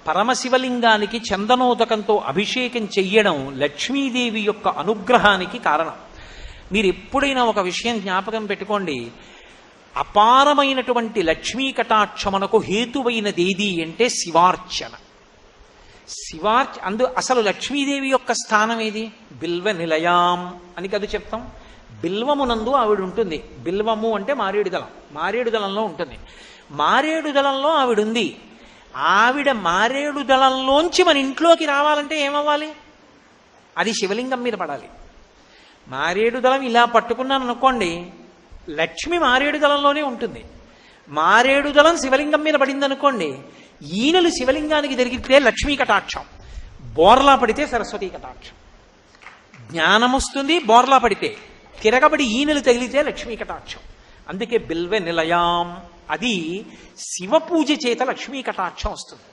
పరమశివలింగానికి చందనోదకంతో అభిషేకం చెయ్యడం లక్ష్మీదేవి యొక్క అనుగ్రహానికి కారణం. మీరు ఎప్పుడైనా ఒక విషయం జ్ఞాపకం పెట్టుకోండి, అపారమైనటువంటి లక్ష్మీ కటాక్షమునకు హేతువైనదేది అంటే శివార్చన. అసలు లక్ష్మీదేవి యొక్క స్థానం ఏది? బిల్వ నిలయాం అని కదా చెప్తాం. బిల్వమునందు ఆవిడ ఉంటుంది. బిల్వము అంటే మారేడు దళం, మారేడు దళంలో ఉంటుంది. మారేడు దళంలో ఆవిడ ఉంది. ఆవిడ మారేడు దళంలోంచి మన ఇంట్లోకి రావాలంటే ఏమవ్వాలి? అది శివలింగం మీద పడాలి. మారేడు దళం ఇలా పట్టుకున్నాను అనుకోండి, లక్ష్మి మారేడు దళంలోనే ఉంటుంది. మారేడు దళం శివలింగం మీద పడింది అనుకోండి, ఈనెలు శివలింగానికి జరిగితే లక్ష్మీ కటాక్షం, బోర్లా పడితే సరస్వతీ కటాక్షం. జ్ఞానం వస్తుంది బోర్లా పడితే, తిరగబడి ఈనెలు తగిలితే లక్ష్మీ కటాక్షం. అందుకే బిల్వ నిలయాం, అది శివ పూజ చేత లక్ష్మీ కటాక్షం వస్తుంది.